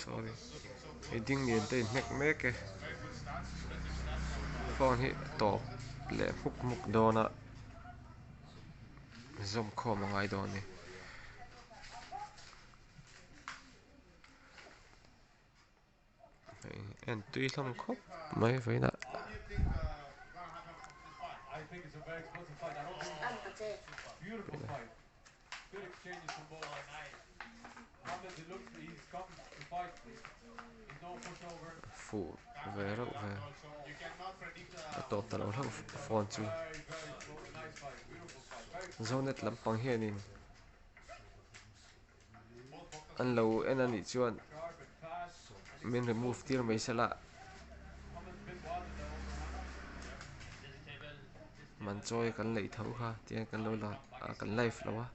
sorry heading liền tới mẹc mẹc cái phone hi top lệ hút mục đồ na zoom kho mà ngay đồ này en tuy thầm khóc mấy vậy nè phụ về rồi về tốt tao lâu phone chú zone net lắm bằng hiền in anh lâu anh đi chuan mình remove tir mấy sẽ lạ mình chơi cần lấy thấu ha tiền cần lâu là cần live lâu á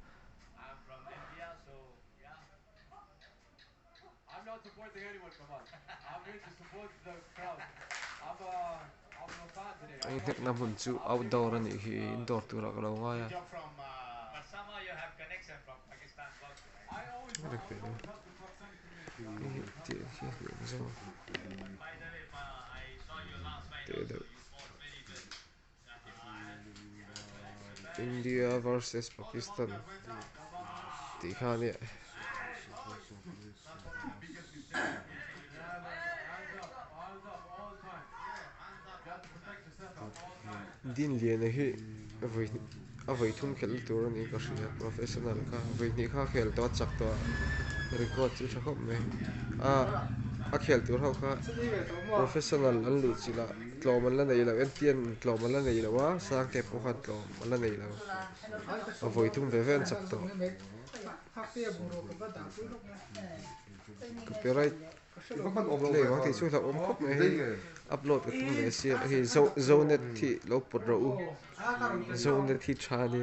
anh thích nằm hồn chú outdoor này thì indoor tụi nó có lâu ngay à được rồi tiền khi hiểu rồi tiền được India versus Pakistan tí kha nè din liền này hi vậy thung khel tur ni ka shia professional ka vậy ni kha khel to chak to record chu thakop me a khel tur ho kha professional an lu chila tloman la nei lo entian tloman la nei lo wa sang te po khan tloman la nei lo a vậy thung ve ven chak to copyright le wang ti chu la om khop me hi upload ka tum ve sia hi zone thi lo pot ro u zone thi tha ni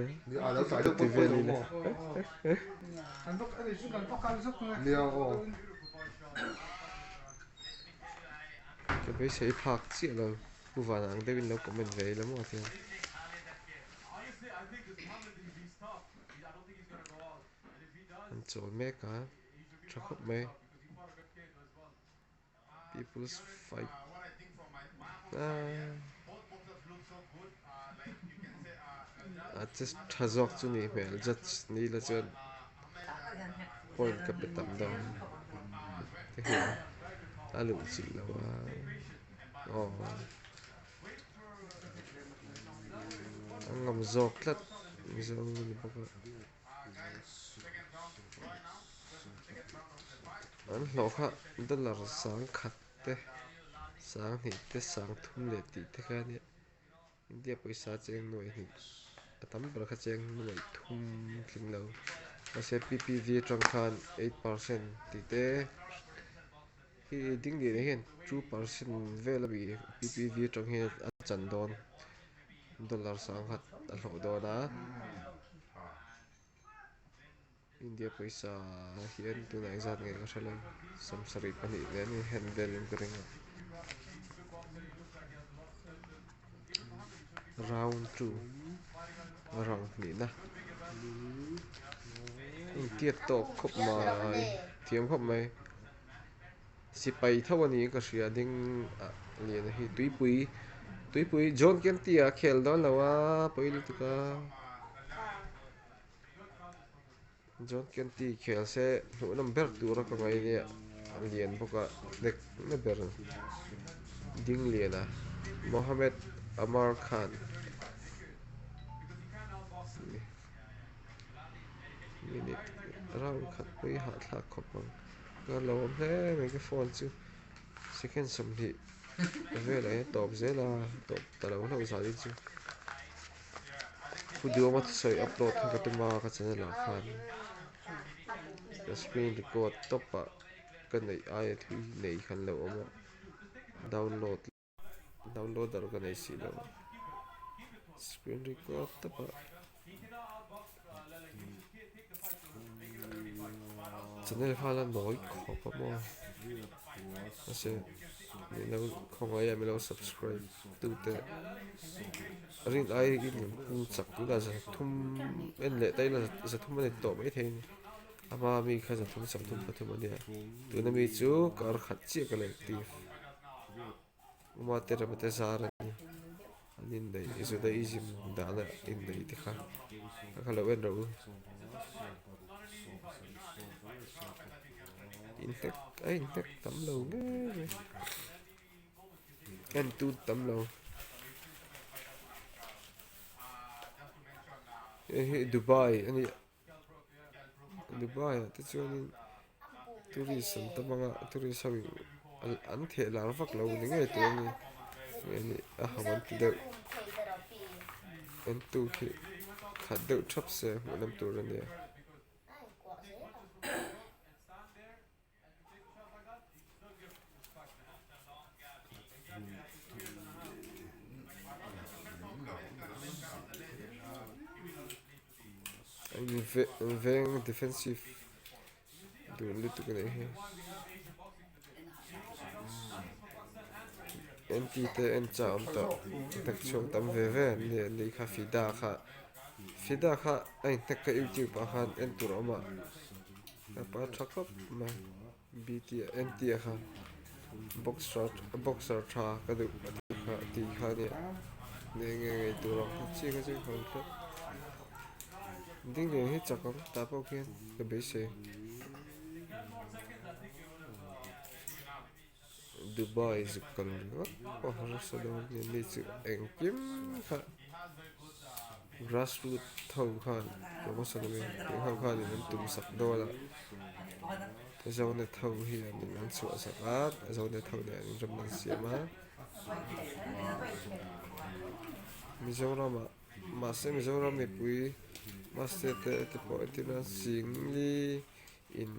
ti ve ni le cái bé sẽ phạt xịt rồi cô vào nàng đây bên đâu có mình về lắm mà thì anh chọn mẹ cả cho khóc mẹ people's fight just thazok chu ni mel just ni la chuan point ka pe tam dang te hi a lu chi lo wa ngam zok tlat zong ni baka an lo kha dollar sang khat te sang hi te sang thum le ti te kha ni India paisa cheng noi hi atam bra kha cheng noi thum tling lo ase PPV tang khan 8% ti te hi ding ni hen 2% vela bi PPV tang he a chan don dollar sang khat a lo do na India paisa hian tu na exat nge ka thala samsari pani le ni handle lim kring round 2 round ni na tiết to khop mai thiam khop mai sipai thawani ka hria ding lian hi tuipui John Kentia khel don lawa politica John Kenti khel se nu number tur ka ngai ne lian boka nek na ber ding liana Mohammed Amar Khan minute round khat pui ha thla khopang ka lo hle me ke phone chu second som hi ve la top zela top talo lo za di chu video ma soi upload ka tuma ka channel la khan the screen record top pa kan nei ai thui nei khan lo ma downloader ka nei si lo screen record top pa channel phala noi khopa mo ase ni lo khongai am lo subscribe tu te rin ai gi nim ku chak tu la thum en le tai la sa thum ne to mai thein ama mi kha za thum sam thum pathum ania tuna mi chu kar khat chi ka lek ti uma te ra te zar ani anin dei isu dei izim da la in dei ti kha kha lo wen ro in tek tam lo nge en tu tam lo Dubai ani Dubai te chuanin tourism tamanga tourism an the lar vak lo ni nge tu ni ni a hawan ti de en tu khi khat de thap se nam tur ani anh veng defensive du lu tu cái này en ti te en cham ta tak chong tam ve ve ni kha fida kha ai tak ka youtube pa khan en tur ama pa thakap ma bt en ti kha boxer tha ka du kha ti kha ni nge tu ro chi ka chi khon ta ding le he chakam ta pa khen ka be se Dubai zukal ko harsa do ni chu eng kim kha grassroots thau khan ko sa me thau khan ni tum sak do la zone thau hi ni an chu sa ka zone thau ne an ram nan siama Mizoram ma se Mizoram ni pui ma se te po tina singli in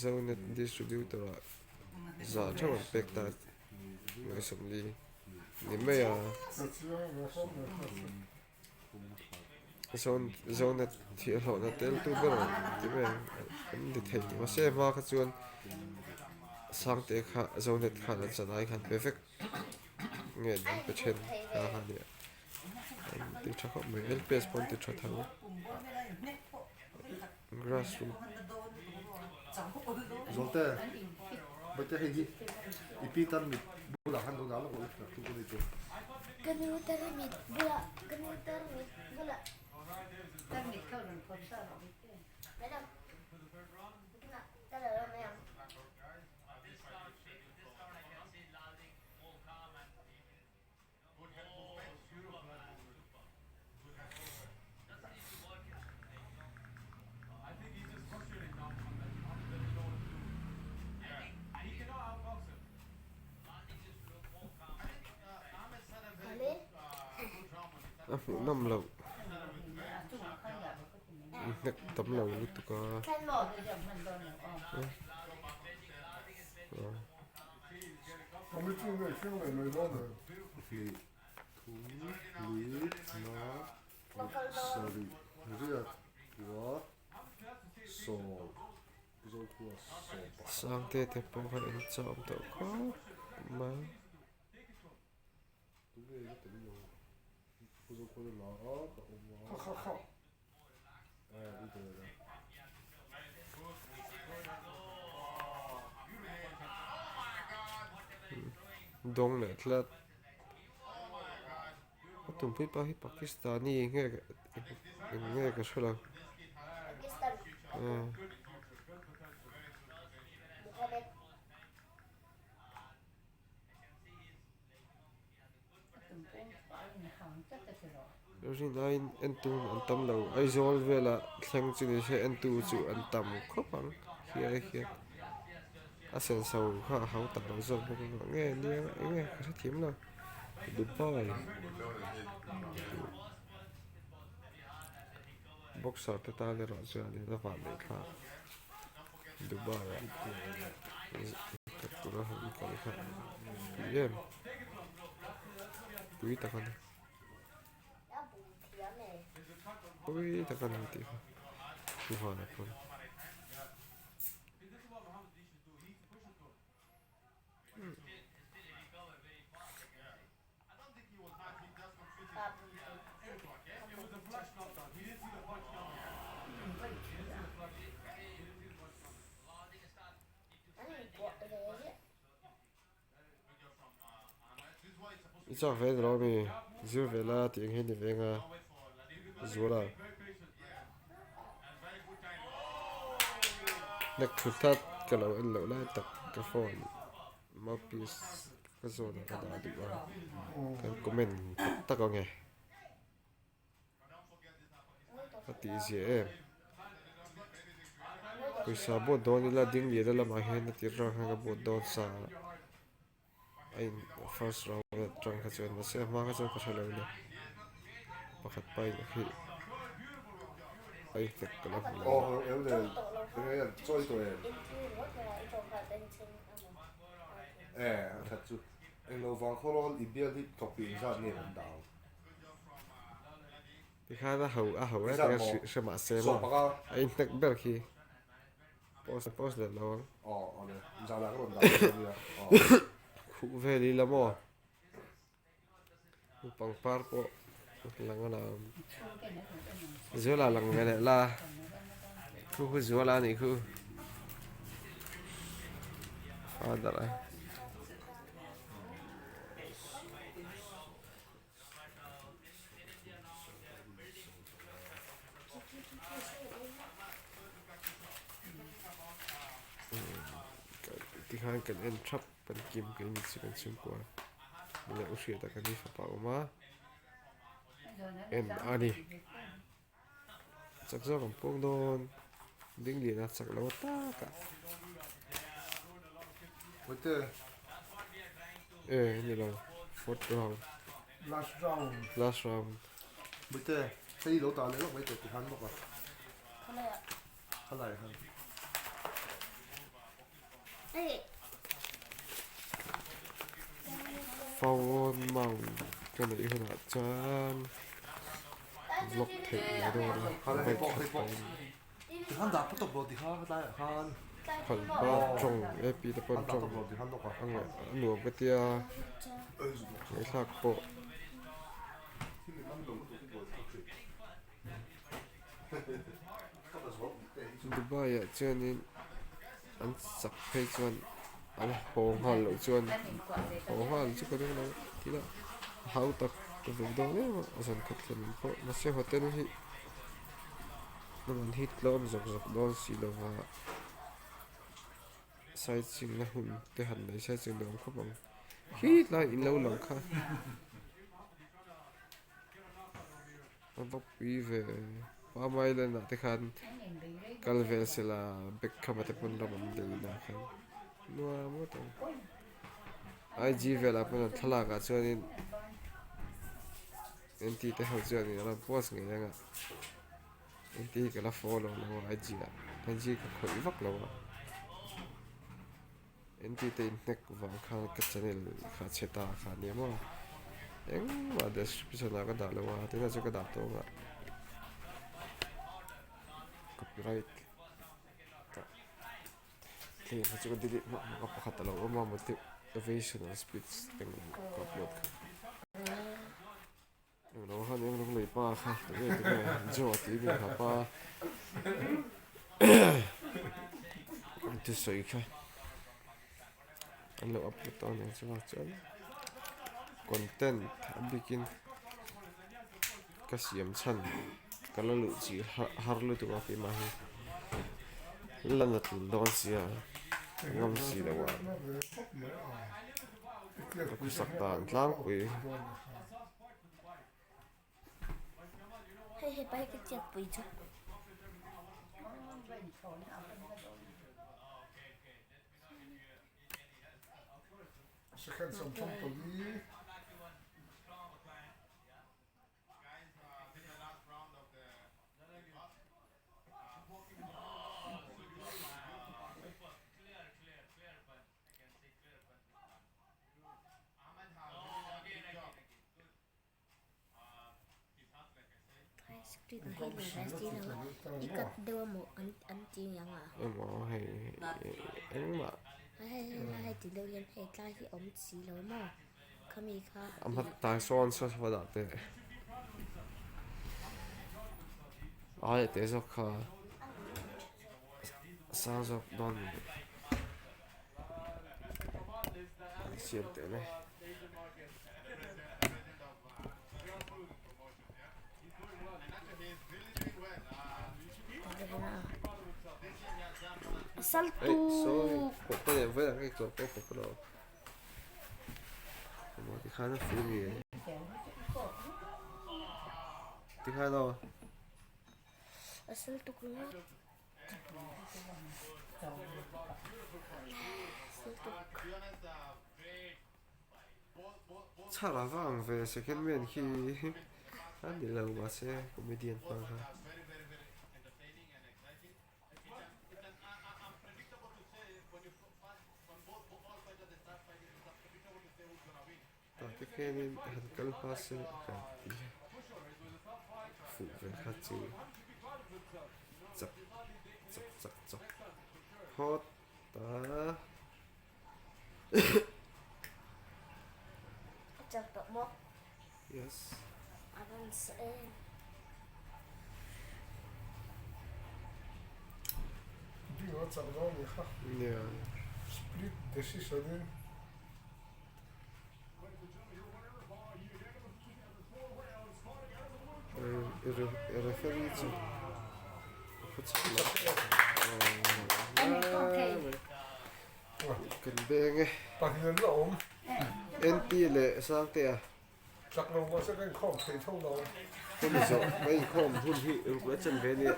zone distributor za thawon pek ta ngai somli ni me ya zone thi lo na tel tu ber ti me an di thei ma se ma kha chuan sang te kha zone kha na chanai khan perfect nge pe chen ta kha ni ti tha kho me lps point ti tha thang grassroots Zolte, bete hindi ipitan mit bulahan do dalo ko tu ko dito. Kanutar mit bula, kanutar mit bula. Tarmit kau dan kau sah. Madam, kena kalau macam năm lầu tấm lầu lúc tụi có kan mo. Kami tu ngai sing ngai mai lo na. Hi tu li na sari. Ria wa so. Zo ku so. sang tê tê po phải ăn chậm tao có mà Tu ngai te lo. Zo ko la ka o ma. Ha. Đi từ đó. đông này là tụi biết bao Pakistani nghe cái số là Pakistan. Bukan rồi này anh tu anh tâm lâu ai rồi về là thằng chú này sẽ anh tu chú anh tâm khó bằng khi à sen sầu khá hậu tập đầu rồi nghe nghe cái thím là Dubai boxer ta ta le rồi rồi đi ra vào để khá Dubai cái đó không có khá em quý ta con đã bù thiệt này. quý ta con thì phù hợp con Ichak ve lo mi zir vela tiang hin ni venga zuala nek thutat kalo en lo lai tak ka phone mouthpiece ka zona ka da du wa kan comment ta ko nge ka ti si e pisa bo don ila ding li da la ma hen na tir ra ha bo don sa ai first round trang ka chen na se ma ka chen ka thalo le pakhat pai na khi ai tek ka la em này cái này là chơi tuổi in chi what là in trong cả tên sinh thật sự em lâu vàng khó lo ibia đi copy ra nghe làm đào thì khá là hậu ấy Isa cái mo. sự mà xem so mà baka ai tek bel khi post là lâu này ra là cái làm đào khu về đi làm mò bằng par po lang là giữa là lang về này là khu giữa là này khu ada lah tihan kan en trap pan kim kan ni sikan singkwa mula usia tak kan ni fapa uma en ani chắc do còn phong đôn đinh liền chắc lâu ta cả với thế ê như là fourth round last round với thế xây lỗ tàu này lúc mấy tuổi thì hắn bốc à không này ạ hắn lại hắn đây phong màu cái này hơn hạt chan vlog thể này đâu đó hắn lại quay bốc chụp hay bốc thì hắn đã bắt đầu rồi thì hắn lại hắn phần ba trong epi tập hắn đã bắt trong đầu rồi thì hắn bốc à anh là nửa cái tia cái thạc bộ Dubai à cho nên anh sắp hay chuan anh hồ hòn lộ chuan hồ hòn chứ có đâu đâu thì là hậu tập cái việc đó đấy mà dần khát lên có mà sẽ hotel thì nó mình hít lom dọc dọc đó xí lâu và sai chừng là hùn để hẳn đấy sai chừng đó không bằng hít lại in lâu lòng khá anh bóc bí về ba mai lên là thế khăn Calvel sẽ là Beckham at pun ramam de na khan nuwa mo to IG vela pun thalaga chuanin enti te ho chuanin ala post nge nga enti kala follow lo IG la IG ka khoi vak lo enti te nek wang khan ka channel kha cheta kha ne mo eng ma description la ka da lo wa te na chu ka da to nga copyright thì phải cho đi mà có khát lâu mà motivational speech tiếng upload nó hơn em nó lấy ba khai cái cho tí mình học ba từ sợi khai anh lâu upload tao này cho chân content bikin kasiam chan kalau lu chỉ harlu tu apa mah lần lượt đón xia ngâm xì đâu à cứ sạc tàn lắm quỷ hay hay bay cái chẹp bụi chút second some trong tàu đi cái hay là cái gì nào ít cắt đưa một anh chị nhận à em bảo hay em mà hay chỉ đưa lên hay cái thì ông chỉ lối mà khôngมีค่ะ em hát tai son sao sao đó thế ai thế sao cả sao sao đón xiên thế này na. Ê, Salto. sorry, phục cái này với là cái chuột có phục cái đâu. Mà thì khá nó phí gì ấy. Thì khá đâu. Salto ko nga. Salto. Chắc là vàng về second man khi anh đi lâu mà sẽ comedian vàng ha. Tapi kayaknya hadkal pas ganti phụ về khát chữ chập chập chập chập hot ta Chapter mo. yes Aron sa eh. Đi nó chẳng nó gì khác. yeah Split decision đi. referee chữ Anh không thể. cần bê nghe Bạn hiện là ốm. NT lệ sang tè Chắc là nó sẽ cái không thể thông đâu.คนที่สองไม่ข้อมหุ่นที่รู้จันเวเนี่ย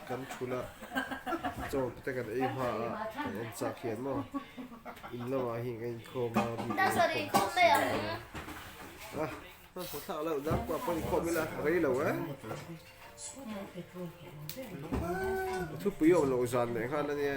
กันชุละโจบแต่กันไอ้ห่าอันจากเขียนมั้งอินละว่าหิงไอ้โคมาบี Da sa rin ko may ano. อ่ะผมถามแล้วดักว่าเป็นข้อไม่ละอะไรแล้ววะทุกปีเอาเราจันเนี่ยข้านั่นเนี่ย